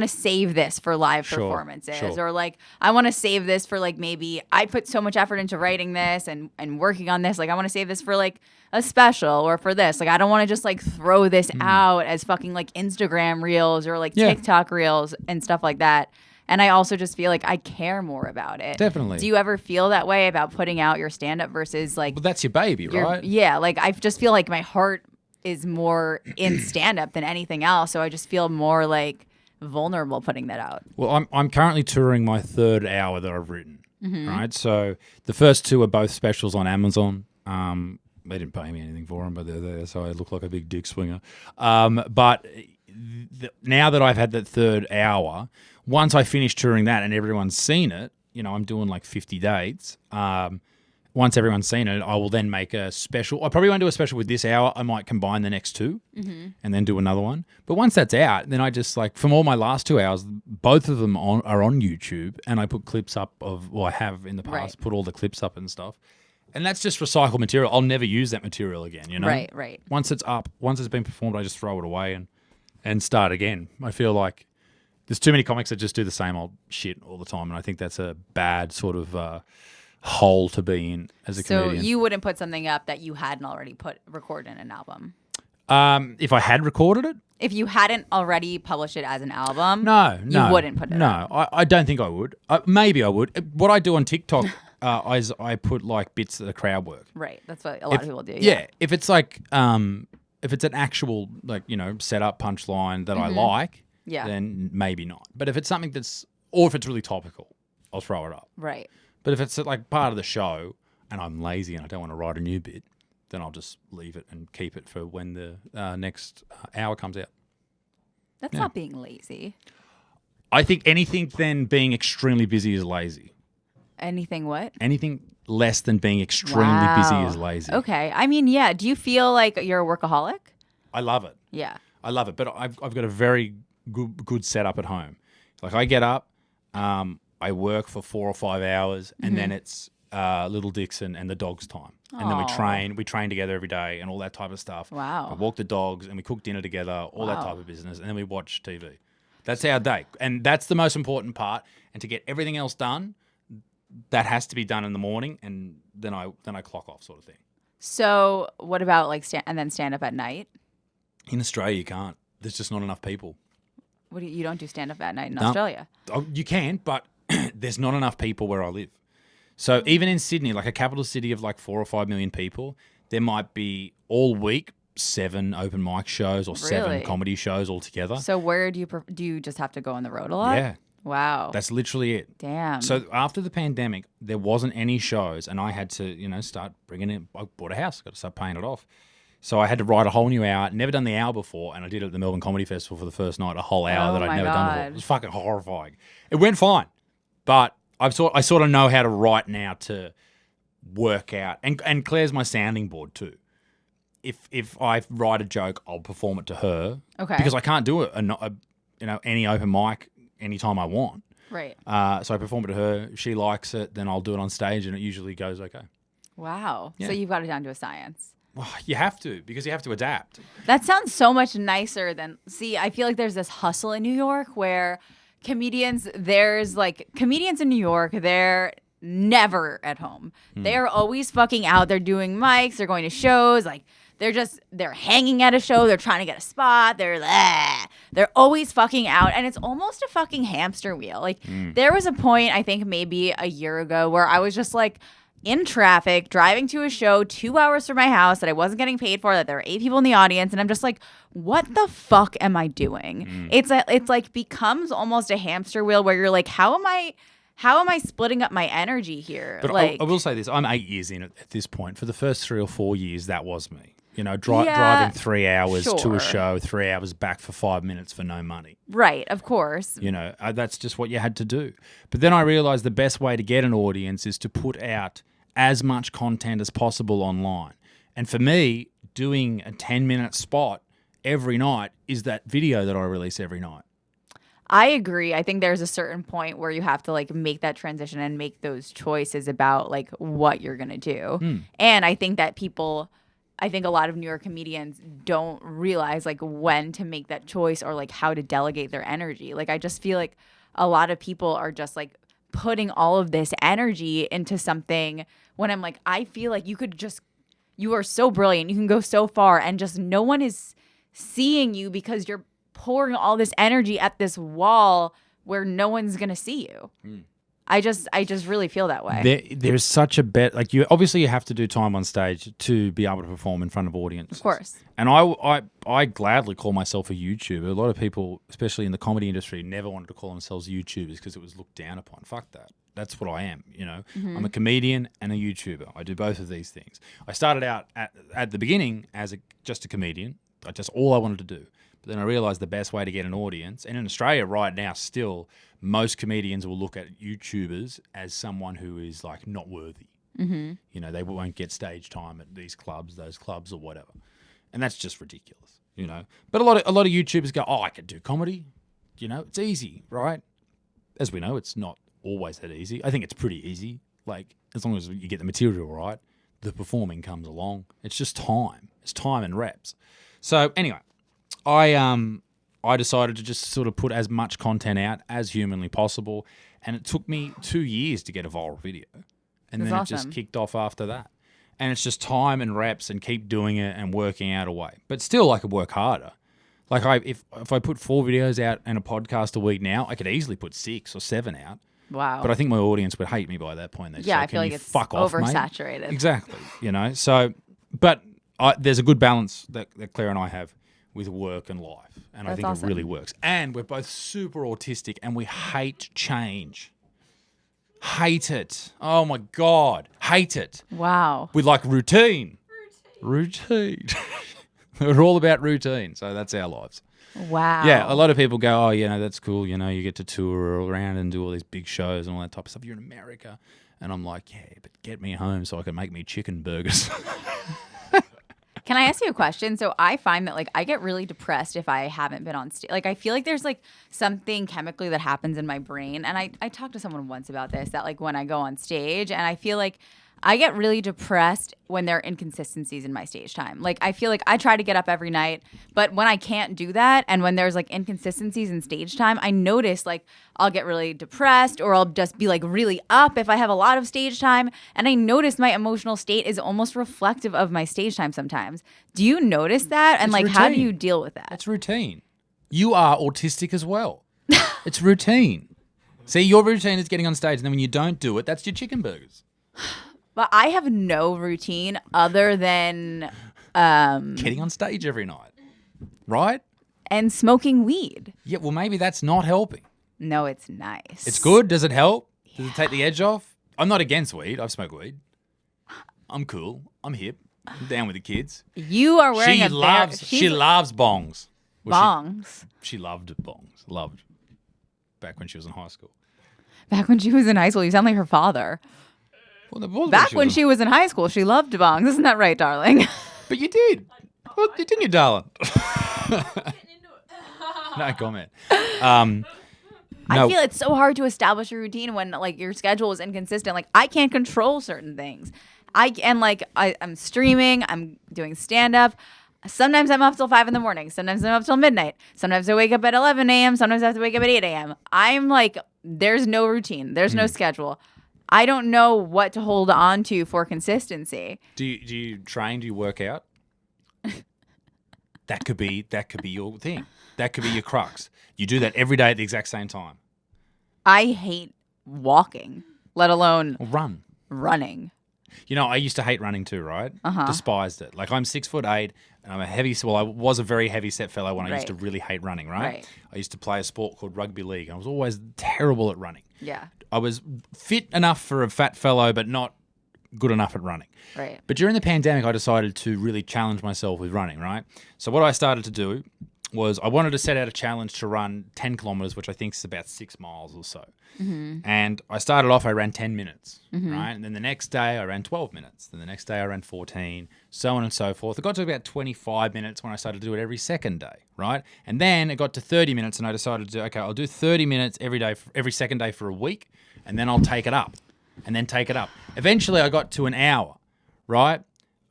to save this for live performances or like I want to save this for like maybe I put so much effort into writing this and working on this. Like I want to save this for like a special or for this. Like I don't want to just like throw this out as fucking like Instagram reels or like TikTok reels and stuff like that. And I also just feel like I care more about it. Definitely. Do you ever feel that way about putting out your stand-up versus like Well, that's your baby, right? Yeah, like I just feel like my heart is more in stand-up than anything else. So I just feel more like vulnerable putting that out. Well, I'm currently touring my third hour that I've written. Right, so the first two are both specials on Amazon. They didn't pay me anything for them, but they're there, so I look like a big dick swinger. But now that I've had that third hour, once I finish touring that and everyone's seen it, I'm doing like 50 dates. Once everyone's seen it, I will then make a special. I probably won't do a special with this hour. I might combine the next two and then do another one. But once that's out, then I just like, from all my last 2 hours, both of them are on YouTube, and I put clips up I have in the past, put all the clips up and stuff. And that's just recycled material. I'll never use that material again, Right. Once it's up, once it's been performed, I just throw it away and start again. I feel like there's too many comics that just do the same old shit all the time, and I think that's a bad sort of hole to be in as a comedian. So you wouldn't put something up that you hadn't already recorded in an album? If I had recorded it? If you hadn't already published it as an album, No. you wouldn't put it up. No, I don't think I would. Maybe I would. What I do on TikTok is I put like bits of the crowd work. Right. That's what a lot of people do. Yeah. If it's like, if it's an actual like, setup punchline that I like, then maybe not. But if it's something or if it's really topical, I'll throw it up. Right. But if it's like part of the show and I'm lazy and I don't want to write a new bit, then I'll just leave it and keep it for when the next hour comes out. That's not being lazy. I think anything then being extremely busy is lazy. Anything what? Anything less than being extremely busy is lazy. Okay. I mean, yeah. Do you feel like you're a workaholic? I love it. Yeah. I love it, but I've got a very good setup at home. Like I get up, I work for 4 or 5 hours, and then it's little Dixon and the dog's time, and then we train together every day and all that type of stuff. Wow. I walk the dogs and we cook dinner together, all that Wow. type of business, and then we watch TV. That's our day, and that's the most important part. And to get everything else done, that has to be done in the morning, and then I clock off, sort of thing. So what about like and then stand up at night? In Australia, you can't. There's just not enough people. What you don't do stand up at night in No. Australia? Oh, you can, but there's not enough people where I live. So even in Sydney, like a capital city of like 4 or 5 million people, there might be all week 7 open mic shows or 7 Really? comedy shows altogether. So where do you just have to go on the road a lot? Yeah, Wow. that's literally it. Damn. So after the pandemic, there wasn't any shows, and I had to, start bringing in. I bought a house, got to start paying it off. So I had to write a whole new hour. Never done the hour before, and I did it at the Melbourne Comedy Festival for the first night, a whole hour Oh that I'd my never done before. God. It was fucking horrifying. It went fine, but I sort of know how to write now to work out. And Claire's my sounding board too. If I write a joke, I'll perform it to her. Okay. Because I can't do it, any open mic anytime I want. right. So I perform it to her. If she likes it, then I'll do it on stage, and it usually goes okay. Wow. Yeah. So you've got it down to a science. Well, you have to, because you have to adapt. That sounds so much nicer than. See, I feel like there's this hustle in New York where comedians in New York, they're never at home. They're always fucking out. They're doing mics, they're going to shows, like they're hanging at a show, they're trying to get a spot, they're always fucking out, and it's almost a fucking hamster wheel. Like there was a point, I think maybe a year ago, where I was just like in traffic, driving to a show 2 hours from my house that I wasn't getting paid for, that there were 8 people in the audience, and I'm just like, what the fuck am I doing? It's like becomes almost a hamster wheel where you're like, how am I splitting up my energy here? But like, I will say this, I'm 8 years in at this point. For the first 3 or 4 years, that was me. Yeah, Driving 3 hours to sure. a show, 3 hours back for 5 minutes for no money. right, of course. That's just what you had to do. But then I realized the best way to get an audience is to put out as much content as possible online. And for me, doing a 10-minute spot every night is that video that I release every night. I agree. I think there's a certain point where you have to like make that transition and make those choices about like what you're going to do. And I think that a lot of New York comedians don't realize like when to make that choice or like how to delegate their energy. Like I just feel like a lot of people are just like putting all of this energy into something when I'm like, I feel like you are so brilliant. You can go so far, and just no one is seeing you because you're pouring all this energy at this wall where no one's going to see you. I just really feel that way. There's such a bet. Like you have to do time on stage to be able to perform in front of audiences. Of course. And I gladly call myself a YouTuber. A lot of people, especially in the comedy industry, never wanted to call themselves YouTubers because it was looked down upon. Fuck that. That's what I am. I'm a comedian and a YouTuber. I do both of these things. I started out at the beginning as just a comedian. Just all I wanted to do. But then I realized the best way to get an audience, and in Australia right now still, most comedians will look at YouTubers as someone who is like not worthy. They won't get stage time at these clubs, those clubs, or whatever. And that's just ridiculous, But a lot of YouTubers go, oh, I can do comedy. It's easy, right? As we know, it's not always that easy. I think it's pretty easy. Like, as long as you get the material right, the performing comes along. It's just time. It's time and reps. So anyway, I decided to just sort of put as much content out as humanly possible, and it took me 2 years to get a viral video, and That's then awesome. It just kicked off after that. And it's just time and reps and keep doing it and working out a way. But still, I could work harder. Like if I put 4 videos out and a podcast a week now, I could easily put 6 or 7 out. Wow. But I think my audience would hate me by that point. They'd say, I feel like you it's fuck off, mate?" oversaturated. Exactly. So, but there's a good balance that Claire and I have with work and life. And I That's think awesome. it really works. And we're both super autistic and we hate change. Hate it. Oh my God. Hate it. Wow. We like routine. Routine. We're all about routine. So that's our lives. Wow. Yeah, a lot of people go, oh, that's cool. You get to tour around and do all these big shows and all that type of stuff. You're in America. And I'm like, yeah, but get me home so I can make me chicken burgers. Can I ask you a question? So I find that I get really depressed if I haven't been on stage. I feel like there's something chemically that happens in my brain. And I talked to someone once about this, that when I go on stage and I feel like I get really depressed when there are inconsistencies in my stage time. I feel like I try to get up every night, but when I can't do that and when there's inconsistencies in stage time, I notice I'll get really depressed or I'll just be really up if I have a lot of stage time. And I notice my emotional state is almost reflective of my stage time sometimes. Do you notice that? And It's how do routine. you deal with that? It's routine. You are autistic as well. It's routine. See, your routine is getting on stage, and then when you don't do it, that's your chicken burgers. But I have no routine other than Getting on stage every night, right? and smoking weed. Yeah, well, maybe that's not helping. No, it's nice. It's good. Does it help? Does it take the edge off? I'm not against weed. I've smoked weed. I'm cool. I'm hip. I'm down with the kids. You are wearing She a loves. she's She loves bongs. Well, bongs. She loved bongs. Loved. Back when she was in high school. Back when she was in high school, you sound like her father. Well, Back when she was in high school, she loved bongs. Isn't that right, darling? But you did. Well, didn't you, darling? Getting into it. No comment. I feel it's so hard to establish a routine when your schedule is inconsistent. I can't control certain things. I'm streaming. I'm doing stand up. Sometimes I'm up till 5 a.m. Sometimes I'm up till midnight. Sometimes I wake up at 11 a.m. Sometimes I have to wake up at 8 a.m. I'm there's no routine. There's no schedule. I don't know what to hold on to for consistency. Do you train? Do you work out? That could be your thing. That could be your crux. You do that every day at the exact same time. I hate walking, let alone Or run. running. I used to hate running too, right? Uh-huh. Despised it. I'm 6'8", and I'm I was a very heavy set fellow when I used to Right. really hate running, right? Right. I used to play a sport called rugby league, and I was always terrible at running. Yeah, I was fit enough for a fat fellow, but not good enough at running. right. But during the pandemic, I decided to really challenge myself with running, right? So what I started to do was I wanted to set out a challenge to run 10 kilometers, which I think is about 6 miles or so. Mm-hmm. And I started off, I ran 10 minutes, right? And then the next day I ran 12 minutes. Then the next day I ran 14, so on and so forth. It got to about 25 minutes when I started to do it every second day, right? And then it got to 30 minutes and I decided to do, okay, I'll do 30 minutes every day, every second day for a week, and then I'll take it up and then take it up. Eventually I got to an hour, right?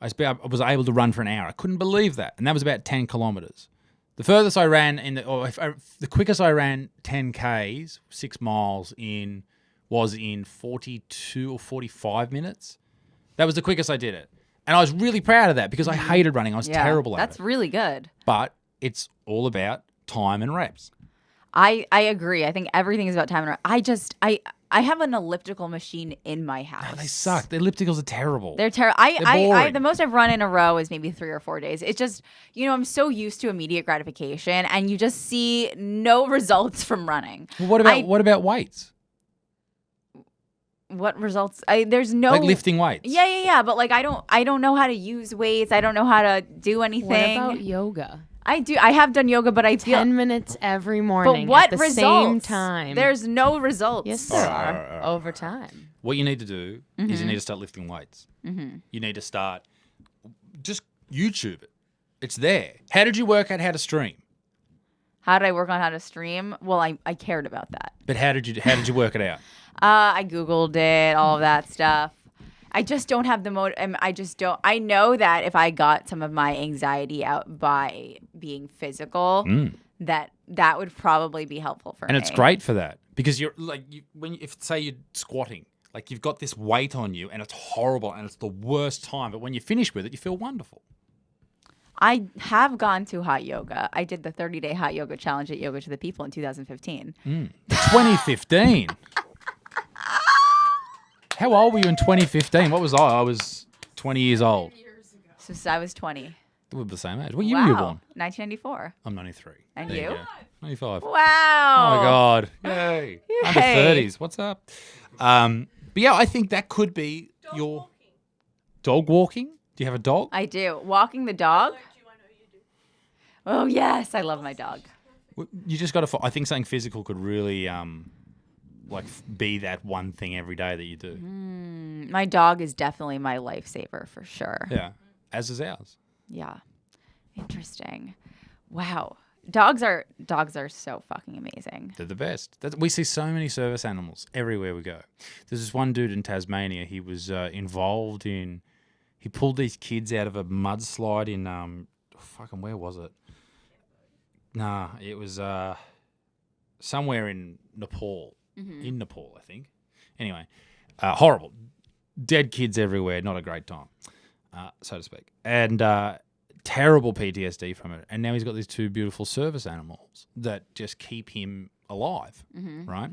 I was able to run for an hour. I couldn't believe that. And that was about 10 kilometers. The furthest I ran the quickest I ran 10 Ks, 6 miles was in 42 or 45 minutes. That was the quickest I did it. And I was really proud of that because I hated running. I was terrible at it. That's really good. But it's all about time and reps. I agree. I think everything is about time and I have an elliptical machine in my house. No, they suck. The ellipticals are terrible. They're terrible. They're boring. The most I've run in a row is maybe 3 or 4 days. It's just, I'm so used to immediate gratification and you just see no results from running. Well, what about weights? What results? There's no Like lifting weights? Yeah. But I don't know how to use weights. I don't know how to do anything. What about yoga? I do. I have done yoga, but I feel 10 minutes every But morning what at the results? same time. There's no results. Yes, there All right, are. all right. Over time. What you need to do is you need to start lifting weights. You need to start, just YouTube it. It's there. How did you work out how to stream? How did I work on how to stream? Well, I cared about that. But how did you work it out? I Googled it, all of that stuff. I just don't have the I know that if I got some of my anxiety out by being physical, that would probably be helpful for me. And it's great for that because you're if say you're squatting, you've got this weight on you and it's horrible and it's the worst time. But when you finish with it, you feel wonderful. I have gone to hot yoga. I did the 30-day hot yoga challenge at Yoga to the People in 2015. 2015. How old were you in 2015? What was I? I was 20 years old. So I was 20. We're the same age. What year were you born? 1994. I'm 93. And There you? go. 95. Wow. Oh my God. Yay. Under Yay. 30s. What's up? But yeah, I think that could be your dog walking. Do you have a dog? I do. Walking the dog. Oh, yes. I love my dog. You just got to. I think something physical could really, be that one thing every day that you do. My dog is definitely my lifesaver for sure. Yeah, as is ours. Yeah. Interesting. Wow. Dogs are so fucking amazing. They're the best. We see so many service animals everywhere we go. There's this one dude in Tasmania. He was involved in. He pulled these kids out of a mudslide in where was it? Nah, it was somewhere in Nepal. In Nepal, I think. Anyway, horrible. Dead kids everywhere. Not a great time, so to speak. And terrible PTSD from it. And now he's got these two beautiful service animals that just keep him alive, right?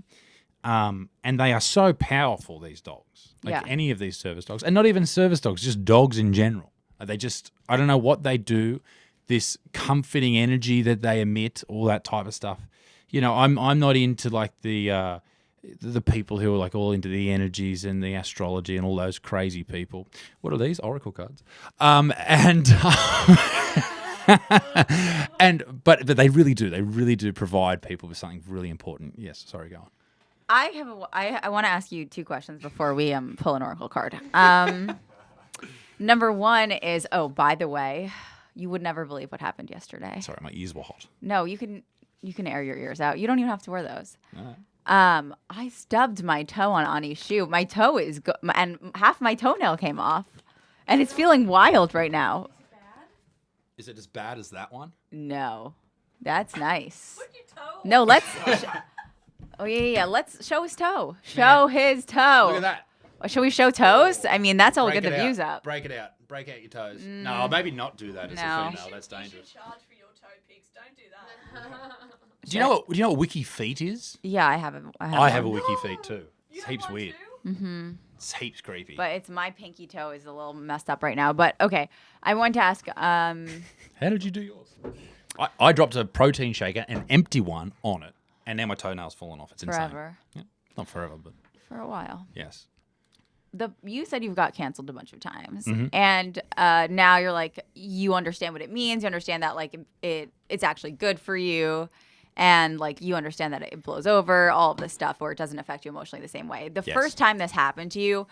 And they are so powerful, these dogs. Any of these service dogs. And not even service dogs, just dogs in general. They just, I don't know what they do, this comforting energy that they emit, all that type of stuff. You know, I'm not into like the people who are like all into the energies and the astrology and all those crazy people. What are these? Oracle cards. But they really do. They really do provide people with something really important. Yes. Sorry, go on. I want to ask you two questions before we pull an oracle card. Number one is, by the way, you would never believe what happened yesterday. Sorry, my ears were hot. No, you can air your ears out. You don't even have to wear those. All right. I stubbed my toe on Ani's shoe. My toe is and half my toenail came off, and it's feeling wild right now. Is it as bad as that one? No, that's nice. Look at your toe. No, let's. Let's show his toe. Show his toe. Look at that. Should we show toes? I mean, that's how we'll Break get the it views out. up. Break it out. Break out your toes. No, maybe not do that as No. a female. That's You dangerous. should charge for your toe pics. Don't do that. Do you know what Wiki Feet is? Yeah, I have a. I have a one. Wiki Feet too. You It's have heaps one weird. too? It's heaps creepy. But it's my pinky toe is a little messed up right now. But okay, I wanted to ask. How did you do yours? I dropped a protein shaker, an empty one, on it, and now my toenail's fallen off. It's insane. Forever. Yeah. Not forever, but For a while. yes. You said you've got canceled a bunch of times, Mm-hmm. and now you're like, you understand what it means. You understand that like it's actually good for you, and like you understand that it blows over, all of this stuff, or it doesn't affect you emotionally the same way. The Yes. first time this happened to you,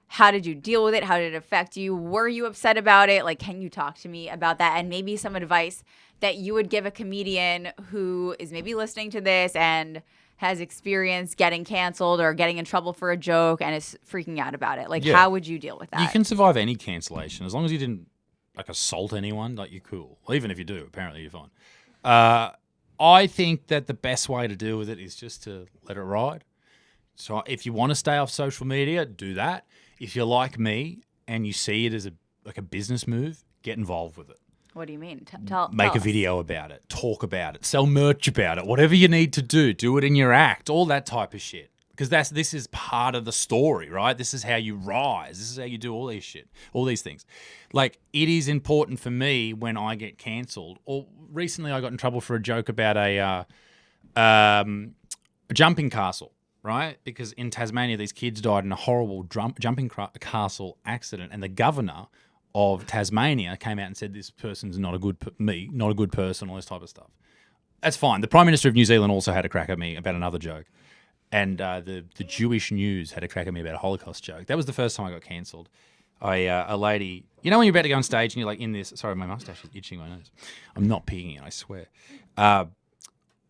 how did you deal with it? How did it affect you? Were you upset about it? Like, can you talk to me about that? And maybe some advice that you would give a comedian who is maybe listening to this and has experienced getting canceled or getting in trouble for a joke and is freaking out about it. Like, Yeah. how would you deal with that? You can survive any cancellation as long as you didn't like assault anyone. Like you're cool. Well, even if you do, apparently you're fine. I think that the best way to deal with it is just to let it ride. So if you want to stay off social media, do that. If you're like me and you see it as a business move, get involved with it. What do you mean? Make tell a us. video about it, talk about it, sell merch about it, whatever you need to do it in your act, all that type of shit. Because this is part of the story, right? This is how you rise. This is how you do all these things. Like, it is important for me when I get cancelled. Or recently I got in trouble for a joke about a jumping castle, right? Because in Tasmania, these kids died in a horrible jumping castle accident, and the governor of Tasmania came out and said this person's not a good person, all this type of stuff. That's fine. The Prime Minister of New Zealand also had a crack at me about another joke. And the Jewish News had a crack at me about a Holocaust joke. That was the first time I got cancelled. A lady, you know when you're about to go on stage and you're like in this, sorry, my mustache is itching my nose. I'm not picking it, I swear.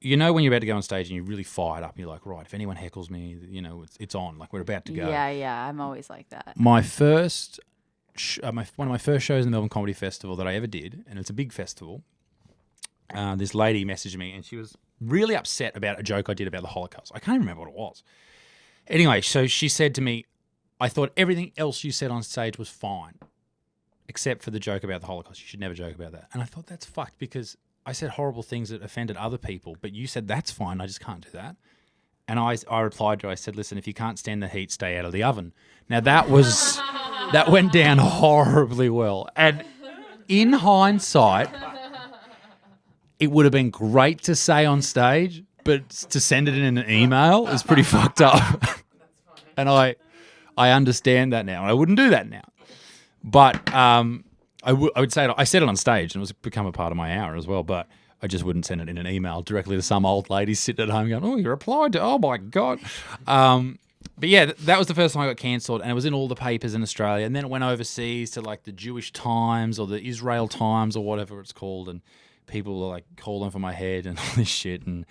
You know when you're about to go on stage and you're really fired up and you're like, right, if anyone heckles me, you know, it's on. Like, we're about to go. Yeah, I'm always like that. My first... one of my first shows in the Melbourne Comedy Festival that I ever did, and it's a big festival, this lady messaged me and she was really upset about a joke I did about the Holocaust. I can't remember what it was. Anyway, so she said to me, I thought everything else you said on stage was fine, except for the joke about the Holocaust. You should never joke about that. And I thought, that's fucked, because I said horrible things that offended other people, but you said that's fine, I just can't do that. And I replied to her, I said, listen, if you can't stand the heat, stay out of the oven. Now that was... That went down horribly well. And in hindsight, it would have been great to say on stage, but to send it in an email is pretty fucked up. And I understand that now. I wouldn't do that now. But I I would say it, I said it on stage and it was become a part of my hour as well, but I just wouldn't send it in an email directly to some old lady sitting at home going, oh, you replied to, oh my God. But yeah, that was the first time I got cancelled, and it was in all the papers in Australia. And then it went overseas to like the Jewish Times or the Israel Times or whatever it's called. And people were like calling for my head and all this shit. And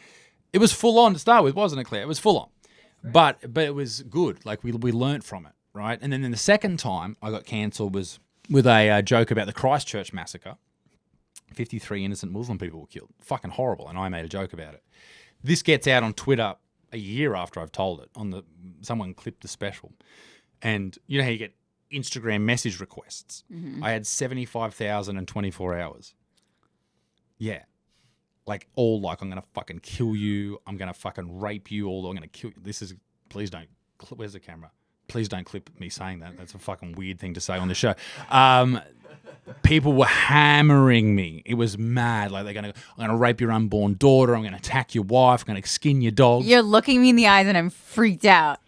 it was full on to start with, wasn't it, Claire? It was full on. But it was good. Like we learnt from it, right? And then the second time I got cancelled was with a joke about the Christchurch massacre. 53 innocent Muslim people were killed. Fucking horrible. And I made a joke about it. This gets out on Twitter a year after I've told it. Someone clipped the special. And you know how you get Instagram message requests? Mm-hmm. I had 75,000 in 24 hours. Yeah. Like all like, I'm going to fucking kill you. I'm going to fucking rape you. I'm going to kill you. Please don't, where's the camera? Please don't clip me saying that. That's a fucking weird thing to say on the show. People were hammering me. It was mad. Like I'm going to rape your unborn daughter. I'm going to attack your wife. I'm going to skin your dog. You're looking me in the eyes and I'm freaked out.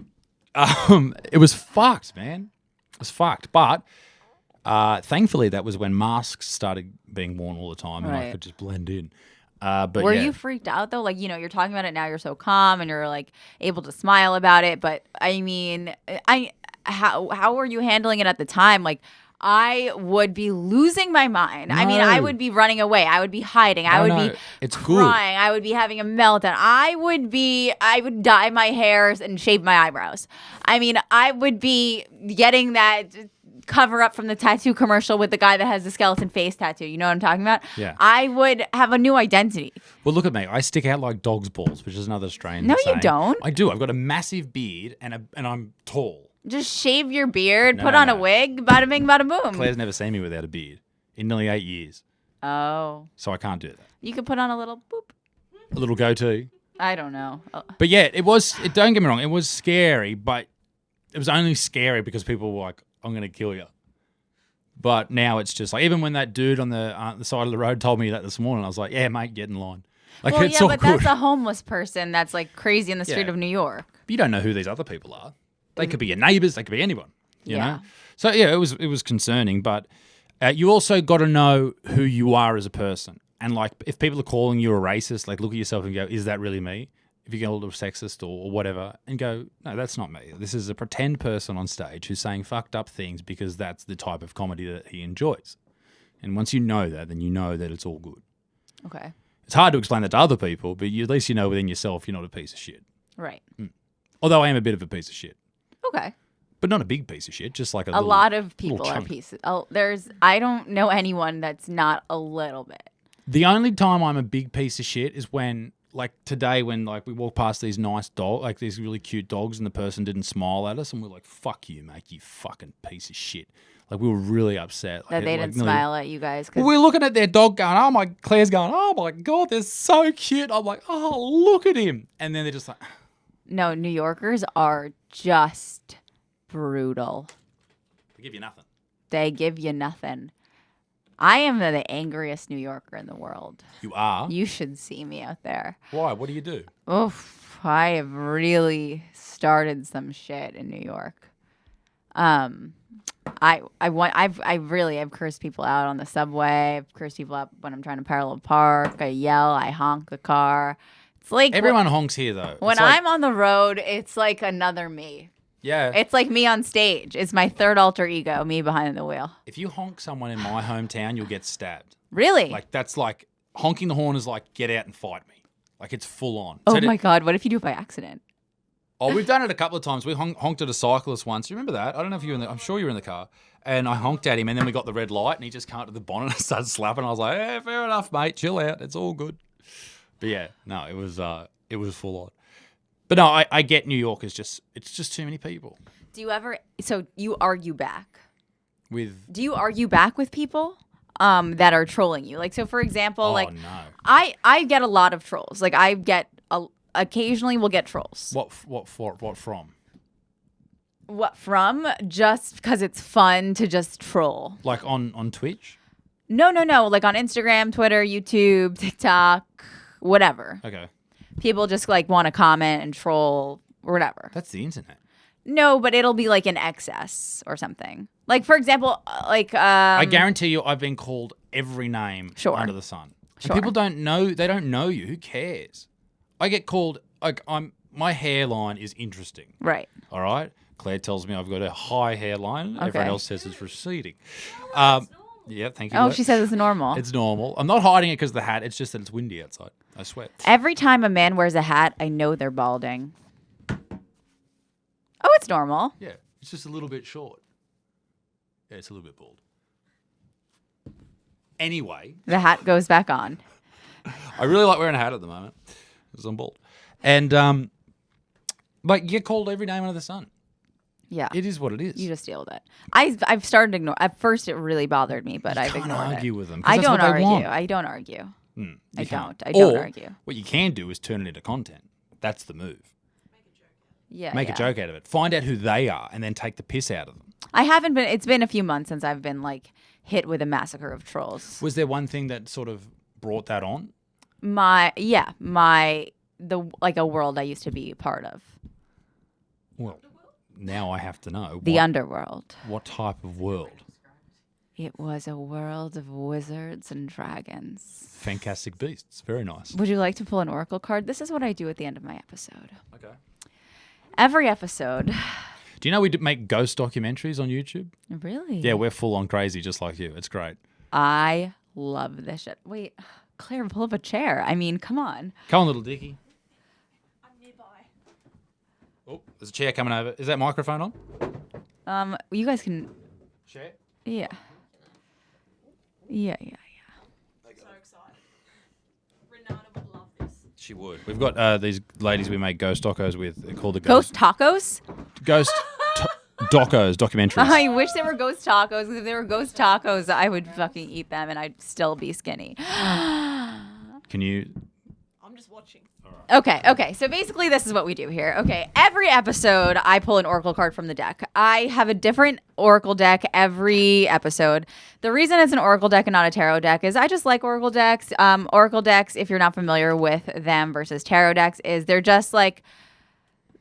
It was fucked, man. It was fucked. But thankfully, that was when masks started being worn all the time and I could just blend in. But were you freaked out though? Like, you're talking about it now, you're so calm and you're like able to smile about it. But I mean, how were you handling it at the time? Like, I would be losing my mind. No. I mean, I would be running away. I would be hiding. I would be crying. I would be having a meltdown. I would dye my hairs and shave my eyebrows. I mean, I would be getting that cover up from the tattoo commercial with the guy that has the skeleton face tattoo. You know what I'm talking about? Yeah. I would have a new identity. Well, look at me. I stick out like dog's balls, which is another strange No, saying. you don't. I do. I've got a massive beard and I'm tall. Just shave your beard, put on a wig, bada bing, bada boom. Claire's never seen me without a beard in nearly 8 years. Oh. So I can't do that. You could put on a little boop. A little goatee. I don't know. But yeah, don't get me wrong, it was scary, but it was only scary because people were like, I'm going to kill you. But now it's just like, even when that dude on the side of the road told me that this morning, I was like, yeah, mate, get in line. Like, well, it's yeah, all but good. that's a homeless person that's like crazy in the street of New York. But you don't know who these other people are. They could be your neighbours. They could be anyone. You know. So yeah, it was concerning. But you also got to know who you are as a person. And like, if people are calling you a racist, like look at yourself and go, is that really me? If you get a little sexist or whatever, and go, no, that's not me. This is a pretend person on stage who's saying fucked up things because that's the type of comedy that he enjoys. And once you know that, then you know that it's all good. Okay. It's hard to explain that to other people, but at least you know within yourself you're not a piece of shit. Right. Although I am a bit of a piece of shit. Okay. But not a big piece of shit, just like a lot of people are pieces. I don't know anyone that's not a little bit. The only time I'm a big piece of shit is when, like today, when like we walk past these nice dogs, like these really cute dogs, and the person didn't smile at us, and we're like, "Fuck you, mate, you fucking piece of shit." Like we were really upset that they didn't smile at you guys. Well, we're looking at their dog, going, Claire's going, "Oh my God, they're so cute." I'm like, "Oh, look at him," and then they're just like. No, New Yorkers are just brutal. They give you nothing. They give you nothing. I am the angriest New Yorker in the world. You are? You should see me out there. Why? What do you do? Oof, I have really started some shit in New York. I've cursed people out on the subway. I've cursed people out when I'm trying to parallel park. I yell. I honk the car. It's like everyone honks here though. When I'm on the road, it's like another me. Yeah. It's like me on stage. It's my third alter ego, me behind the wheel. If you honk someone in my hometown, you'll get stabbed. Really? Like that's like honking the horn is like get out and fight me. Like it's full on. Oh my God! What if you do it by accident? Oh, we've done it a couple of times. We honked at a cyclist once. You remember that? I don't know if you were I'm sure you were in the car. And I honked at him, and then we got the red light, and he just came up to the bonnet and started slapping. I was like, "Yeah, fair enough, mate. Chill out. It's all good." But yeah, no, it was full on. But no, I get New York is it's just too many people. Do you ever? So you argue back with? Do you argue back with people that are trolling you? Like, so for example, No. I get a lot of trolls. Like I get occasionally we'll get trolls. What from? What from? Just because it's fun to just troll. Like on Twitch? No. Like on Instagram, Twitter, YouTube, TikTok, whatever. Okay. People just like want to comment and troll or whatever. That's the internet. No, but it'll be like in excess or something. Like, for example, like I guarantee you I've been called every name Sure. under the sun. Sure. And people don't know, they don't know you. Who cares? I get called, like, my hairline is interesting. right. All right? Claire tells me I've got a high hairline. Okay. Everyone else says it's receding. Yeah, thank you. Oh, Lex. she says it's normal. It's normal. I'm not hiding it because of the hat. It's just that it's windy outside. I sweat. Every time a man wears a hat, I know they're balding. Oh, it's normal. Yeah, it's just a little bit short. Yeah, it's a little bit bald. Anyway, The hat goes back on. I really like wearing a hat at the moment because I'm bald. And, like, you get called every name under the sun. Yeah. It is what it is. You just deal with it. I've started to ignore. At first, it really bothered me, but I've can't ignored argue it. with them, 'cause I that's don't what they argue. want. I don't argue. You I can't. don't. I don't Or argue. what you can do is turn it into content. That's the move. Yeah. Make yeah. a joke out of it. Find out who they are and then take the piss out of them. I haven't been. It's been a few months since I've been like hit with a massacre of trolls. Was there one thing that sort of brought that on? Like a world I used to be part of. Well, now I have to know. The underworld. What type of world? It was a world of wizards and dragons. Fantastic beasts. Very nice. Would you like to pull an oracle card? This is what I do at the end of my episode. Okay. Every episode. Do you know we make ghost documentaries on YouTube? Really? Yeah, we're full on crazy just like you. It's great. I love this shit. Wait, Claire, pull up a chair. I mean, come on. Come on, little Dickie. I'm nearby. Oh, there's a chair coming over. Is that microphone on? You guys can. Chair? Yeah. Yeah. So excited. Renata would love this. She would. We've got these ladies we make ghost docos with. They're called the Ghost tacos? Ghost docos, documentaries. I wish there were ghost tacos. 'Cause if there were ghost tacos, I would fucking eat them and I'd still be skinny. Can you? I'm just watching. Okay. So basically, this is what we do here. Okay. Every episode, I pull an oracle card from the deck. I have a different oracle deck every episode. The reason it's an oracle deck and not a tarot deck is I just like oracle decks. Oracle decks, if you're not familiar with them versus tarot decks, is they're just like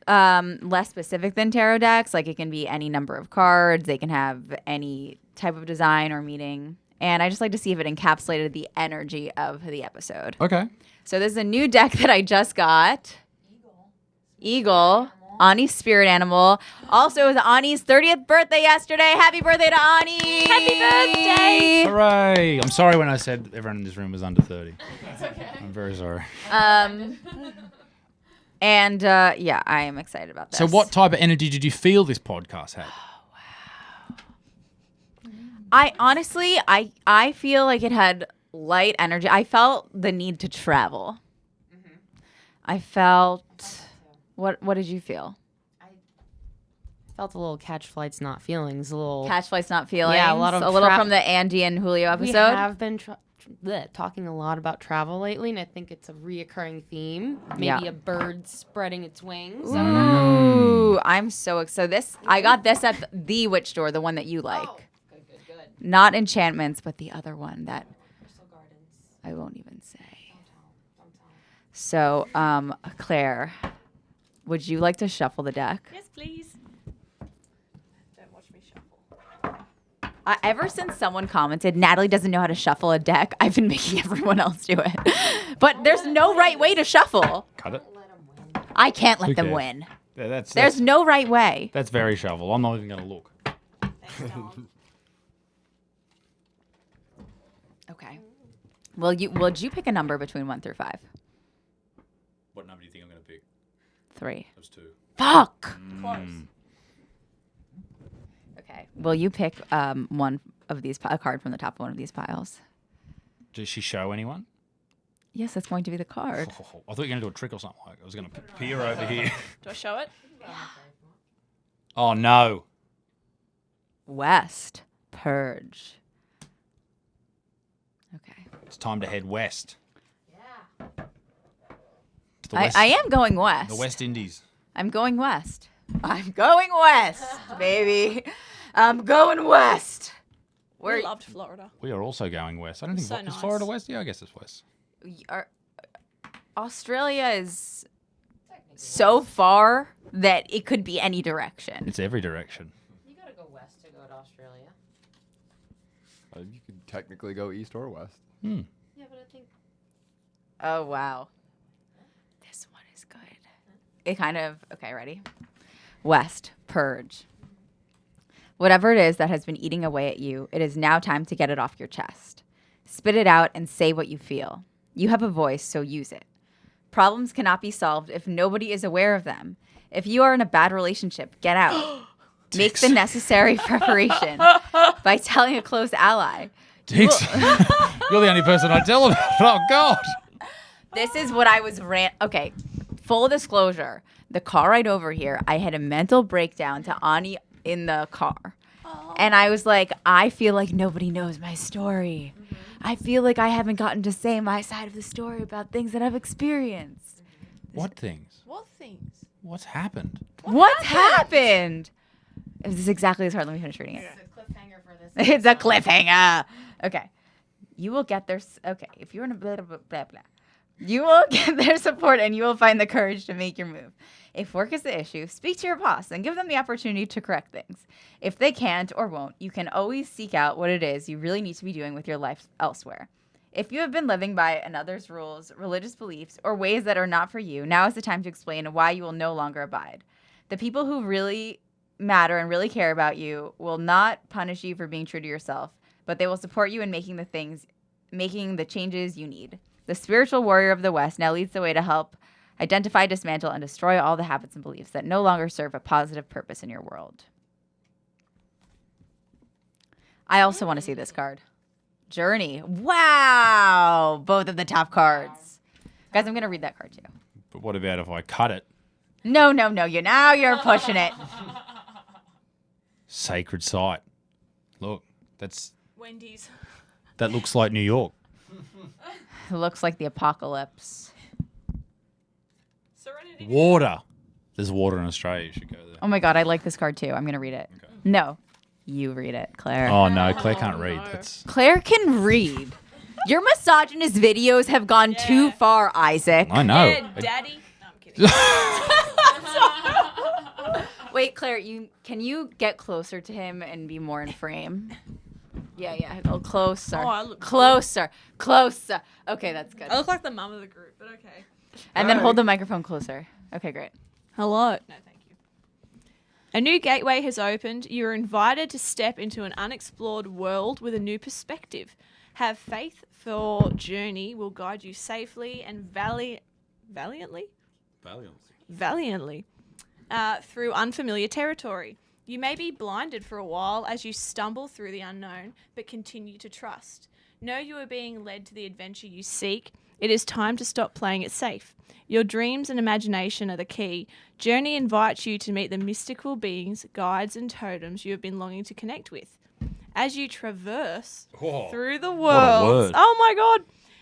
less specific than tarot decks. Like it can be any number of cards. They can have any type of design or meaning. And I just like to see if it encapsulated the energy of the episode. Okay. So this is a new deck that I just got. Eagle. Ani's spirit animal. Also, it was Ani's 30th birthday yesterday. Happy birthday to Ani! Happy birthday! Hooray! I'm sorry when I said everyone in this room was under 30. It's okay. I'm very sorry. And yeah, I am excited about this. So what type of energy did you feel this podcast had? I honestly, I feel like it had light energy. I felt the need to travel. I felt. What did you feel? Felt a little catch flights, not feelings. A little. Catch flights, not feelings. Yeah, a lot of from the Andy and Julio We episode. have been talking a lot about travel lately, and I think it's a reoccurring theme. Maybe Yeah. a bird spreading its wings. I don't know. Ooh, I'm so excited. I got this at the witch store, the one that you like. Good. Not enchantments, but the other one that Crystal Gardens. I won't even say. Don't tell. So, Claire, would you like to shuffle the deck? Yes, please. Don't watch me shuffle. Ever since someone commented, Natalie doesn't know how to shuffle a deck, I've been making everyone else do it. But there's no right way to shuffle. Cut it. I can't let Who them cares? win. Yeah, There's that's no right way. that's very shovel. I'm not even going to look. Thanks, Dawn. Okay. Would you pick a number between 1 through 5? What number do you think I'm going to pick? 3. That was 2. Fuck. Close. Okay. Will you pick one of these a card from the top of one of these piles? Does she show anyone? Yes, that's going to be the card. Oh, I thought you were going to do a trick or something like. I was going to peer over here. Do I show it? Oh no. West. Purge. Okay. It's time to head west. Yeah. To the west, I am going west. the West Indies. I'm going west. I'm going west, baby. I'm going west. We loved Florida. We are also going west. I don't think So is nice. Florida west. Yeah, I guess it's west. Australia is so far that it could be any direction. It's every direction. You gotta go west to go to Australia. You could technically go east or west. Yeah, but I think Oh, wow. This one is good. It kind of, okay, ready? West, purge. Whatever it is that has been eating away at you, it is now time to get it off your chest. Spit it out and say what you feel. You have a voice, so use it. Problems cannot be solved if nobody is aware of them. If you are in a bad relationship, get out. Make the necessary preparation by telling a close ally. Dix, you're the only person I tell about it. Oh, God. This is what I was Okay, full disclosure. The car ride over here, I had a mental breakdown to Ani in the car. And I was like, I feel like nobody knows my story. I feel like I haven't gotten to say my side of the story about things that I've experienced. What things? What things? What's happened? What's happened? This is exactly as hard. Let me finish reading it. it's a cliffhanger for this. It's a cliffhanger. Okay. You will get their... Okay. If you're in a blah, blah, blah, blah. You will get their support and you will find the courage to make your move. If work is the issue, speak to your boss and give them the opportunity to correct things. If they can't or won't, you can always seek out what it is you really need to be doing with your life elsewhere. If you have been living by another's rules, religious beliefs, or ways that are not for you, now is the time to explain why you will no longer abide. The people who really matter and really care about you will not punish you for being true to yourself, but they will support you in making the changes you need. The spiritual warrior of the West now leads the way to help identify, dismantle, and destroy all the habits and beliefs that no longer serve a positive purpose in your world. I also want to see this card. Journey. Wow. Both of the top cards. Guys, I'm going to read that card too. But what about if I cut it? No. You're pushing it. Sacred site. Look, Wendy's. that looks like New York. It looks like the apocalypse. Serenity. Water. There's water in Australia. You should go there. Oh my God, I like this card too. I'm going to read it. Okay. No, you read it, Claire. Oh, no. Claire can't read. no. That's... Claire can read. Your misogynist videos have gone too far, Isaac. I know. Yeah, Daddy. No, I'm kidding. Wait, Claire, can you get closer to him and be more in frame? Yeah, go closer. Oh, I look closer. Okay, that's good. I look like the mum of the group, but okay. And then hold the microphone closer. Okay, great. Hello. No, thank you. A new gateway has opened. You are invited to step into an unexplored world with a new perspective. Have faith, for journey will guide you safely and valiantly through unfamiliar territory. You may be blinded for a while as you stumble through the unknown, but continue to trust. Know you are being led to the adventure you seek. It is time to stop playing it safe. Your dreams and imagination are the key. Journey invites you to meet the mystical beings, guides, and totems you have been longing to connect with. As you traverse through the world, oh my God,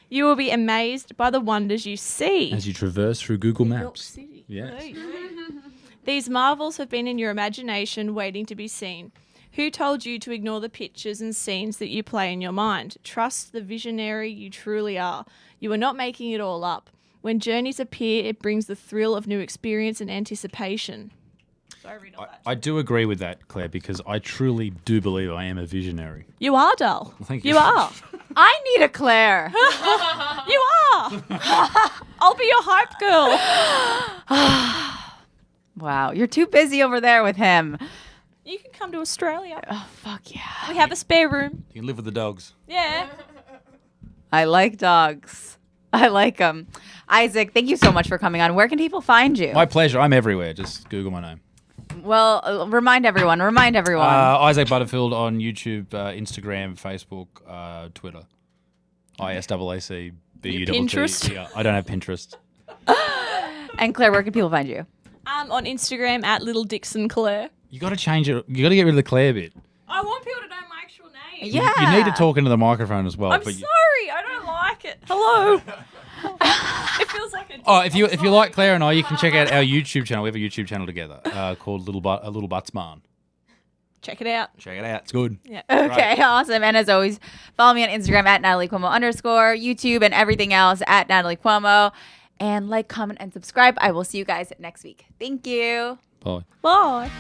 you will be amazed by the wonders you see. As you traverse through Google New York Maps. City. Yes. Hey. These marvels have been in your imagination waiting to be seen. Who told you to ignore the pictures and scenes that you play in your mind? Trust the visionary you truly are. You are not making it all up. When journeys appear, it brings the thrill of new experience and anticipation. So I read all that. I do agree with that, Claire, because I truly do believe I am a visionary. You are, Dull. Thank you. You are. I need a Claire. You are. I'll be your hype girl. Wow, you're too busy over there with him. You can come to Australia. Oh, fuck yeah. We have a spare room. You can live with the dogs. Yeah. I like dogs. I like them. Isaac, thank you so much for coming on. Where can people find you? My pleasure. I'm everywhere. Just Google my name. Well, remind everyone. Isaac Butterfield on YouTube, Instagram, Facebook, Twitter. ISAAC BUTT. Pinterest? Yeah, I don't have Pinterest. And Claire, where can people find you? On Instagram at Little Dixon Claire. You got to change it. You got to get rid of the Claire bit. I want people to know my actual name. Yeah. You need to talk into the microphone as well. I'm but sorry, I don't like it. Hello. It feels like a. Oh, if you like Claire and I, you can check out our YouTube channel. We have a YouTube channel together called Little Butts Barn. Check it out. Check it out. It's good. Yeah. Okay, awesome. And as always, follow me on Instagram at Natalie Cuomo _, YouTube, and everything else at Natalie Cuomo. And like, comment, and subscribe. I will see you guys next week. Thank you. Bye. Bye.